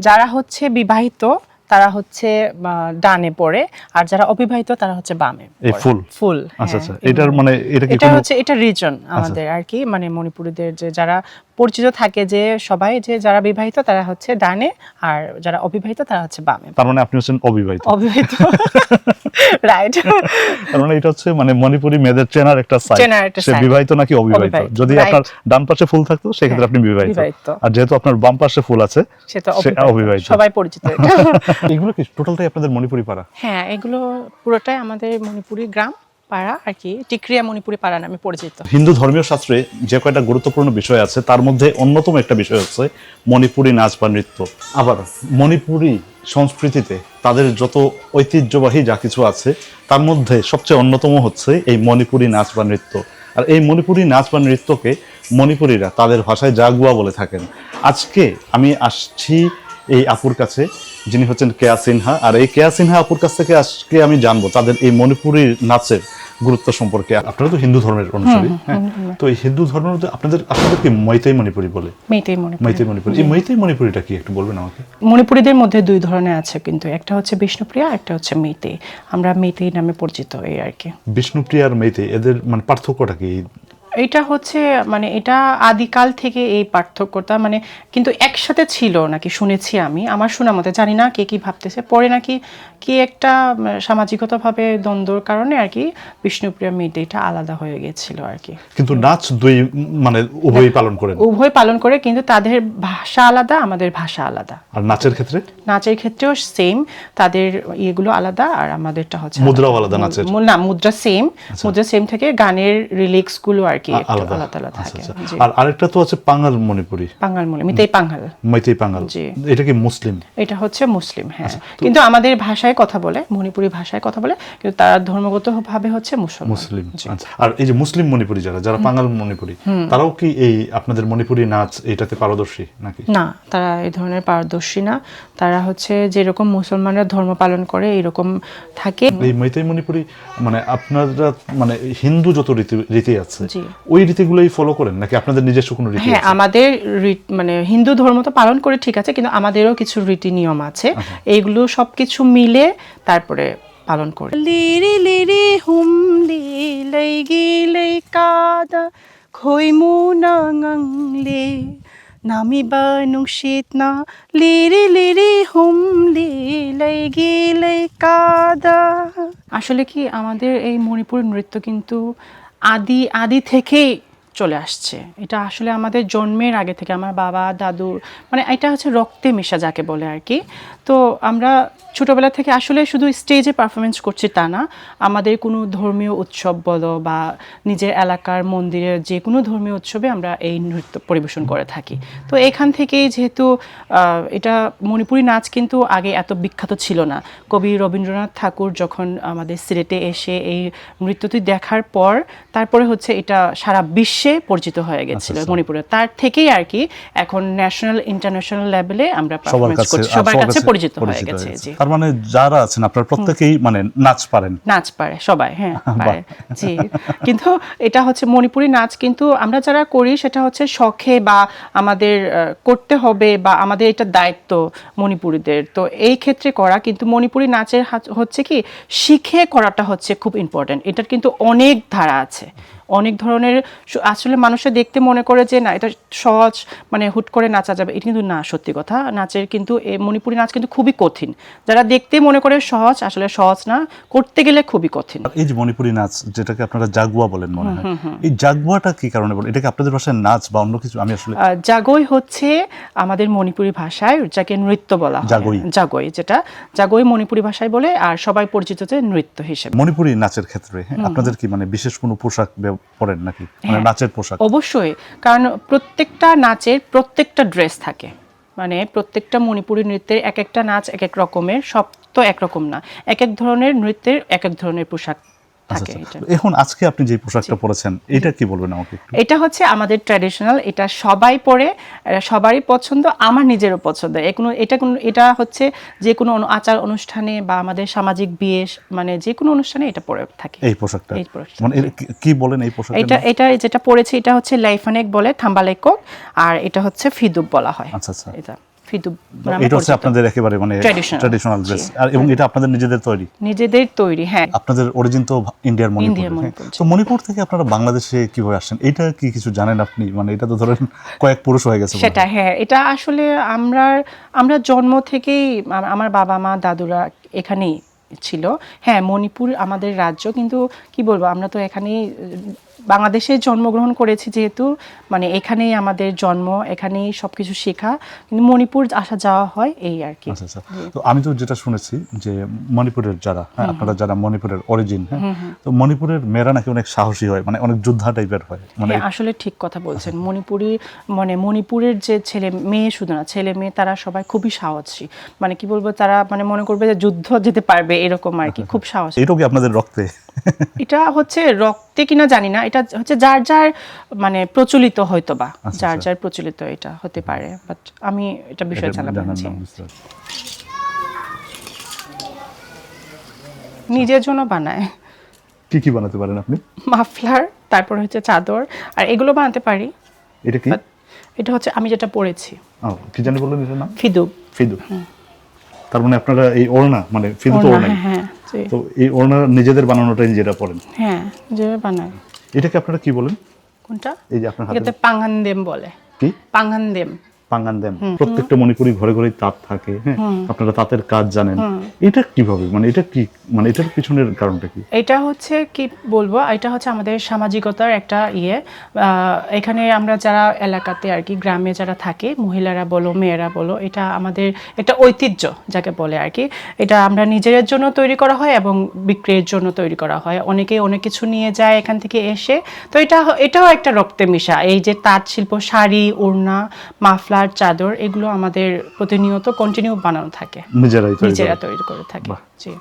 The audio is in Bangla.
যারা হচ্ছে বিবাহিত তারা হচ্ছে ডানে পড়ে, আর যারা অবিবাহিত তারা হচ্ছে বামে। এই ফুল আচ্ছা আচ্ছা, এটার মানে এটা হচ্ছে এটা রিজন আমাদের আর কি, মানে মণিপুরীদের যে যারা পরিচিত থাকে যে সবাই যে যারা বিবাহিত তারা হচ্ছে ডানে, আর যারা অবিবাহিত তারা হচ্ছে বামে। তার মানে আপনি হচ্ছেন অবিবাহিত। রাইট। তার মানে এটা হচ্ছে মানে মণিপুরি মেয়েদের চেনার একটা সাইন, সে বিবাহিত নাকি অবিবাহিত। যদি আপনার ডান পাশে ফুল থাকতো সেক্ষেত্রে আপনি বিবাহিত, আর যেহেতু আপনার বাম পাশে ফুল আছে সেটা অবিবাহিত, সবাই পরিচিত। এগুলো কি টোটালটাই আপনাদের মণিপুরি পাড়া? হ্যাঁ, এগুলো পুরোটাই আমাদের মণিপুরি গ্রাম পাড়া আর কি, টিকরিয়া মণিপুরি পাড়া নামে পরিচিত। হিন্দু ধর্মীয় শাস্ত্রে যে কয়টা গুরুত্বপূর্ণ বিষয় আছে তার মধ্যে অন্যতম একটা বিষয় হচ্ছে মণিপুরি নাচ বা নৃত্য। আবার মণিপুরি সংস্কৃতিতে তাদের যত ঐতিহ্যবাহী যা কিছু আছে তার মধ্যে সবচেয়ে অন্যতম হচ্ছে এই মণিপুরি নাচ বা নৃত্য। আর এই মণিপুরি নাচ বা নৃত্যকে মণিপুরীরা তাদের ভাষায় জাগুয়া বলে থাকেন। আজকে আমি আসছি এই আপুর কাছে, যিনি হচ্ছেন কেয়া সিনহা। আর এই কেয়া সিনহা আপুর কাছ থেকে আজকে আমি জানবো তাদের এই মণিপুরি নাচের গুরুত্ব সম্পর্কে। আপনারা তো হিন্দু ধর্মের অনুসারী, হ্যাঁ, তো এই হিন্দু ধর্মের মধ্যে আপনাদের কি মৈতেই মণিপুরি বলে? মেইতেই মণিপুরি। এই মেইতেই মণিপুরিটা কি একটু বলবেন আমাকে? মণিপুরীদের মধ্যে দুই ধরনের আছে, কিন্তু একটা হচ্ছে বিষ্ণুপ্রিয়া, একটা হচ্ছে মেইতেই। আমরা মেইতেই নামে পরিচিত এই আর কি। বিষ্ণুপ্রিয়া আর মেইতেই এদের মানে পার্থক্যটা কি? এটা হচ্ছে মানে এটা আদিকাল থেকে এই পার্থক্যটা মানে কিন্তু একসাথে ছিল নাকি শুনেছি আমি, আমার শোনা মতে, জানি না কে কি ভাবতেছে, পরে নাকি কি একটা সামাজিকতাভাবে দ্বন্দ্বর কারণে আর কি বিষ্ণুপ্রিয়া মেইতেইটা আলাদা হয়ে গিয়েছিল আর কি। কিন্তু নাচ দুই মানে উভয়ই পালন করেন? উভয় পালন করে, কিন্তু তাদের ভাষা আলাদা, আমাদের ভাষা আলাদা। আর নাচের ক্ষেত্রে? নাচের ক্ষেত্রেও সেম, তাদের ইয়েগুলো আলাদা আর আমাদেরটা হচ্ছে মুদ্রাও আলাদা নাচের? না, মুদ্রা সেম, মুদ্রা সেম থেকে গানের রিলিক্স গুলো আর কি আলাদা আলাদা থাকে। আর আরেকটা তো আছে পাঙ্গাল মণিপুরি। পাঙ্গাল মণিপুরি, মেইতেই পাঙ্গাল। এটা কি মুসলিম? এটা হচ্ছে মুসলিম, হ্যাঁ, কিন্তু আমাদের ভাষায় কথা বলে, মণিপুরি ভাষায় কথা বলে, কিন্তু তারা ধর্মগতভাবে হচ্ছে মুসলিম। আর এই যে মুসলিম মণিপুরি যারা পাঙ্গাল মণিপুরি, তারাও কি এই আপনাদের মণিপুরি নাচ এটাতে পারদর্শী নাকি? না, তারা এই ধরনের পারদর্শী না। তারা হচ্ছে যেরকম মুসলমানরা ধর্ম পালন করে এরকম থাকে। এই মেইতেই মণিপুরি মানে আপনারা মানে হিন্দু যত রীতি আছে ওই রীতিগুলোই ফলো করেন নাকি আপনাদের নিজস্ব কোনো রীতি? হ্যাঁ, আমাদের মানে হিন্দু ধর্ম তো পালন করে ঠিক আছে, কিন্তু আমাদেরও কিছু রীতি নিয়ম আছে, এইগুলো সবকিছু মিলে তারপরে পালন করে। লিরি লিরি হুম লি লাই কাদা খইমু নাংলে নামিবা নুংশিত না লিরি লিরি হুম লাই কাদা। আসলে কি আমাদের এই মণিপুর নৃত্য কিন্তু আদি থেকেই চলে আসছে। এটা আসলে আমাদের জন্মের আগে থেকে, আমার বাবা দাদু মানে এটা হচ্ছে রক্তে মেশা যাকে বলে আর কি। তো আমরা ছোটবেলা থেকে আসলে শুধু স্টেজে পারফরমেন্স করছি তা না, আমাদের কোনো ধর্মীয় উৎসব বলো বা নিজের এলাকার মন্দিরের যে কোনো ধর্মীয় উৎসবে আমরা এই নৃত্য পরিবেশন করে থাকি। তো এখান থেকেই যেহেতু এটা মণিপুরি নাচ কিন্তু আগে এত বিখ্যাত ছিল না। কবি রবীন্দ্রনাথ ঠাকুর যখন আমাদের সিলেটে এসে এই নৃত্যটি দেখার পর তারপরে হচ্ছে এটা সারা বিশ্বে পরিচিত হয়ে গেছিল মণিপুরে। তার থেকেই আর কি এখন ন্যাশনাল ইন্টারন্যাশনাল লেভেলে আমরা পারফরমেন্স করছি, সবার কাছে পরিচিত হয়ে গেছে। জি, তার মানে যারা আছেন আপনারা প্রত্যেকেই মানে নাচ পারে সবাই, হ্যাঁ পারে। জি, কিন্তু এটা হচ্ছে মণিপুরি নাচ, কিন্তু আমরা যারা করি সেটা হচ্ছে শখে বা আমাদের করতে হবে বা আমাদের এটা দায়িত্ব মণিপুরীদের, তো এই ক্ষেত্রে করা। কিন্তু মণিপুরি নাচের হচ্ছে কি শিখে করাটা হচ্ছে খুব ইম্পর্টেন্ট। এটার কিন্তু অনেক ধারা আছে, অনেক ধরনের। আসলে মানুষে দেখতে মনে করে যে না এটা সহজ, মানে হুট করে নাচা যাবে, এটা কিন্তু না, সত্যি কথা। নাচের কিন্তু মণিপুরি নাচ কিন্তু খুবই কঠিন। যারা দেখতে মনে করে সহজ, আসলে সহজ না, করতে গেলে খুবই কঠিন। এই যে মণিপুরি নাচ যেটাকে আপনারা জাগুয়া বলেন মনে হয়, এই জাগুয়াটা কি কারণে বলেন? এটা কি আপনাদের ভাষায় নাচ বা অন্য কিছু? আমি আসলে জাগই হচ্ছে আমাদের মণিপুরি ভাষায় যাকে নৃত্য বলা হয়, জাগই, যেটা জাগই মণিপুরি ভাষায় বলে, আর সবাই পরিচিত যে নৃত্য হিসেবে। মণিপুরি নাচের ক্ষেত্রে আপনাদের কি মানে বিশেষ কোনো পোশাক পরেন নাকি, মানে নাচের পোশাক? অবশ্যই, কারণ প্রত্যেকটা নাচের প্রত্যেকটা ড্রেস থাকে, মানে প্রত্যেকটা মণিপুরি নৃত্যের এক একটা নাচ এক এক রকমের, সব তো একরকম না, এক এক ধরনের নৃত্যের এক এক ধরনের পোশাক থাকে। এখন আজকে আপনি যে পোশাকটা পরেছেন এটা কি বলবেন আমাকে? এটা হচ্ছে আমাদের ট্র্যাডিশনাল, এটা সবাই পরে, সবারই পছন্দ, আমার নিজেরও পছন্দ। এটা হচ্ছে যে কোনো আচার অনুষ্ঠানে বা আমাদের সামাজিক বিয়ে, মানে যে কোনো অনুষ্ঠানে এটা পরে থাকে এই পোশাকটা। মানে কি বলেন এই পোশাক? এটা যেটা পরেছি এটা হচ্ছে লাইফানেক বলে, থাম্বালেকক, আর এটা হচ্ছে ফিদুপ বলা হয়। আচ্ছা আচ্ছা, এটা ফিদু এটা হচ্ছে আপনাদের একেবারে মানে ট্র্যাডিশনাল ড্রেস, আর এবং এটা আপনাদের নিজেদের তৈরি। হ্যাঁ, আপনাদের অরিজিন তো ইন্ডিয়ার মণিপুর। মণিপুর, তো মণিপুর থেকে আপনারা বাংলাদেশে কিভাবে আসছেন, এটা কি কিছু জানেন আপনি? মানে এটা তো ধরেন কয়েক পুরুষ হয়ে গেছে সেটা। হ্যাঁ, এটা আসলে আমরা জন্ম থেকেই আমার বাবা মা দাদুরা এখানেই ছিল। হ্যাঁ, মণিপুর আমাদের রাজ্য, কিন্তু কি বলবো, আমরা তো এখানেই বাংলাদেশে জন্মগ্রহণ করেছি যেহেতু, মানে এখানেই আমাদের জন্ম, এখানেই সবকিছু শেখা, কিন্তু মণিপুর আসা যাওয়া হয় এই আর কি। আচ্ছা আচ্ছা। তো আমি তো যেটা শুনেছি যে মণিপুরের যারা, হ্যাঁ, আপনারা যারা মণিপুরের অরিজিন, হ্যাঁ, তো মণিপুরের মেয়েরা নাকি অনেক সাহসী হয়, মানে অনেক যোদ্ধা টাইপের হয়। মানে আসলে ঠিক কথা বলছেন। মণিপুরের যে ছেলে মেয়ে, শুধু না ছেলে মেয়ে, তারা সবাই খুবই সাহসী। মানে কি বলবো, তারা মানে মনে করবে যে যুদ্ধ যেতে পারবে এরকম আর কি, খুব সাহসী। এটাও কি আপনাদের রক্তে? এটা হচ্ছে রক্তে কিনা জানি না, এটা হচ্ছে যার যার মানে প্রচলিত হয়তো বা, যার যার প্রচলিত এটা হতে পারে, বাট আমি এটা বিষয়ে জানা না। নিজের জন্য বানায়। কি কি বানাতে পারেন আপনি? মাফলার, তারপর হচ্ছে চাদর, আর এগুলো বানাতে পারি। এটা কি? এটা হচ্ছে আমি যেটা পরেছি। কি জানি বললেন এটার নাম? ফিদু। তার মানে আপনারা এই ওড়না, মানে ফিদু তো ওড়না, হ্যাঁ, তো এই ওড়না নিজেদের বানানোটাই যেটা পরেন? হ্যাঁ, যে বানায়। এটাকে আপনারা কি বলেন? কোনটা? এই যে আপনার হাতে এটাতে পাঙ্গানদেম বলে। কি? পাঙ্গানদেম। প্রত্যেকটা মণিপুরি ঘরে ঘরে তাঁত থাকে, হ্যাঁ, আপনারা তাঁতের কাজ জানেন। এটা কিভাবে, মানে এটা কি, মানে এটার পিছনের কারণটা কি? এটা হচ্ছে কি বলবো, এটা হচ্ছে আমাদের সামাজিকতার একটা এখানে আমরা যারা এলাকাতে আর কি, গ্রামে যারা থাকে, মহিলারা বলো মেয়েরা বলো, এটা আমাদের একটা ঐতিহ্য যাকে বলে আর কি। এটা আমরা নিজের জন্য তৈরি করা হয় এবং বিক্রির জন্য তৈরি করা হয়। অনেকে অনেক কিছু নিয়ে যায় এখান থেকে এসে। তো এটাও একটা রক্তে মিশা। এই যে তাঁত শিল্প, শাড়ি, ওড়না, মাফলার, চাদর, এগুলো আমাদের প্রতিনিয়ত কন্টিনিউ বানানো থাকে, নিজেরা তৈরি করে থাকে। জি।